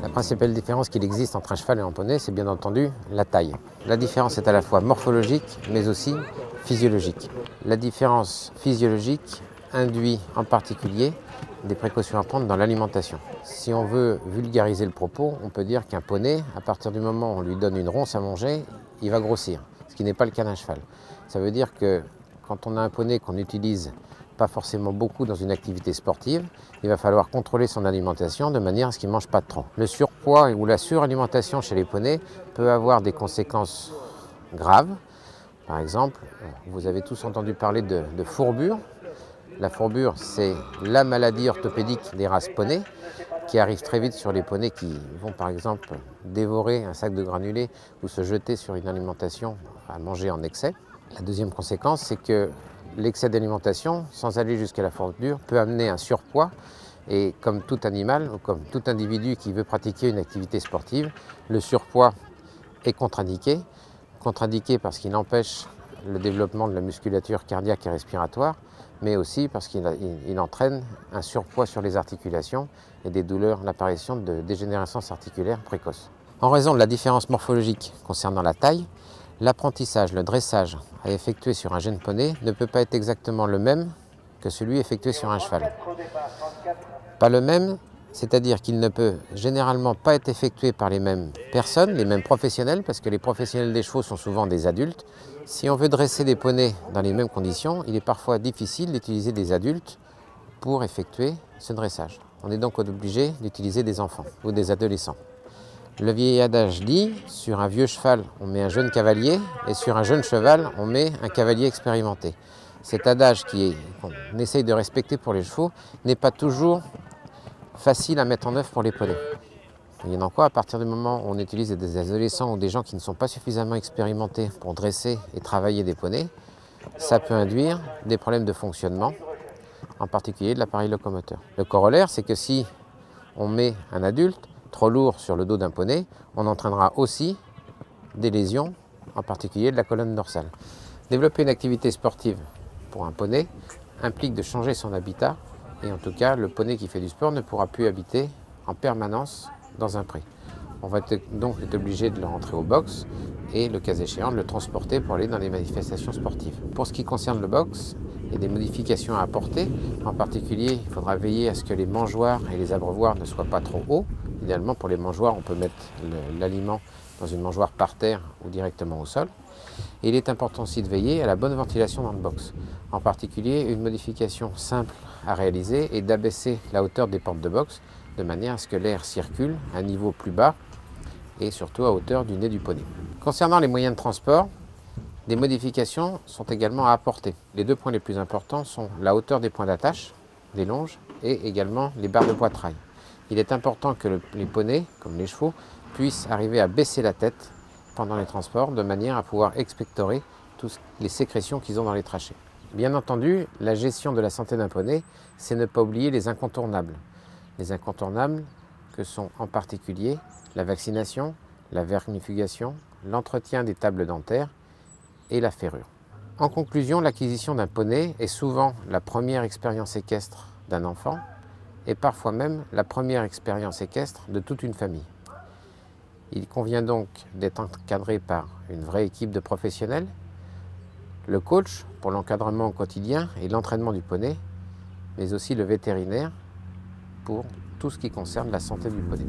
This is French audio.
La principale différence qu'il existe entre un cheval et un poney, c'est bien entendu la taille. La différence est à la fois morphologique, mais aussi physiologique. La différence physiologique induit en particulier des précautions à prendre dans l'alimentation. Si on veut vulgariser le propos, on peut dire qu'un poney, à partir du moment où on lui donne une ronce à manger, il va grossir, ce qui n'est pas le cas d'un cheval. Ça veut dire que quand on a un poney qu'on utilise pas forcément beaucoup dans une activité sportive, il va falloir contrôler son alimentation de manière à ce qu'il ne mange pas trop. Le surpoids ou la suralimentation chez les poneys peut avoir des conséquences graves. Par exemple, vous avez tous entendu parler de fourbure. La fourbure, c'est la maladie orthopédique des races poney qui arrive très vite sur les poneys qui vont par exemple dévorer un sac de granulés ou se jeter sur une alimentation à manger en excès. La deuxième conséquence, c'est que l'excès d'alimentation, sans aller jusqu'à la fourbure, peut amener un surpoids. Et comme tout animal, ou comme tout individu qui veut pratiquer une activité sportive, le surpoids est contre-indiqué. Contre-indiqué parce qu'il empêche le développement de la musculature cardiaque et respiratoire, mais aussi parce qu'il entraîne un surpoids sur les articulations et des douleurs, l'apparition de dégénérescence articulaire précoce. En raison de la différence morphologique concernant la taille, l'apprentissage, le dressage à effectuer sur un jeune poney ne peut pas être exactement le même que celui effectué sur un cheval. Pas le même, c'est-à-dire qu'il ne peut généralement pas être effectué par les mêmes personnes, les mêmes professionnels, parce que les professionnels des chevaux sont souvent des adultes. Si on veut dresser des poneys dans les mêmes conditions, il est parfois difficile d'utiliser des adultes pour effectuer ce dressage. On est donc obligé d'utiliser des enfants ou des adolescents. Le vieil adage dit, sur un vieux cheval, on met un jeune cavalier, et sur un jeune cheval, on met un cavalier expérimenté. Cet adage qu'on essaye de respecter pour les chevaux n'est pas toujours facile à mettre en œuvre pour les poneys. Il y en a quoi, à partir du moment où on utilise des adolescents ou des gens qui ne sont pas suffisamment expérimentés pour dresser et travailler des poneys, ça peut induire des problèmes de fonctionnement, en particulier de l'appareil locomoteur. Le corollaire, c'est que si on met un adulte trop lourd sur le dos d'un poney, on entraînera aussi des lésions, en particulier de la colonne dorsale. Développer une activité sportive pour un poney implique de changer son habitat, et en tout cas, le poney qui fait du sport ne pourra plus habiter en permanence dans un pré. On va donc être obligé de le rentrer au box et, le cas échéant, de le transporter pour aller dans les manifestations sportives. Pour ce qui concerne le box, il y a des modifications à apporter. En particulier, il faudra veiller à ce que les mangeoires et les abreuvoirs ne soient pas trop hauts. Idéalement, pour les mangeoires, on peut mettre l'aliment dans une mangeoire par terre ou directement au sol. Et il est important aussi de veiller à la bonne ventilation dans le box. En particulier, une modification simple à réaliser est d'abaisser la hauteur des portes de box de manière à ce que l'air circule à un niveau plus bas et surtout à hauteur du nez du poney. Concernant les moyens de transport, des modifications sont également à apporter. Les deux points les plus importants sont la hauteur des points d'attache, des longes, et également les barres de poitrail. Il est important que les poneys, comme les chevaux, puissent arriver à baisser la tête pendant les transports de manière à pouvoir expectorer toutes les sécrétions qu'ils ont dans les trachées. Bien entendu, la gestion de la santé d'un poney, c'est ne pas oublier les incontournables. Les incontournables que sont en particulier la vaccination, la vernifugation, l'entretien des tables dentaires et la ferrure. En conclusion, l'acquisition d'un poney est souvent la première expérience équestre d'un enfant et parfois même la première expérience équestre de toute une famille. Il convient donc d'être encadré par une vraie équipe de professionnels, le coach pour l'encadrement au quotidien et l'entraînement du poney, mais aussi le vétérinaire pour tout ce qui concerne la santé du poney.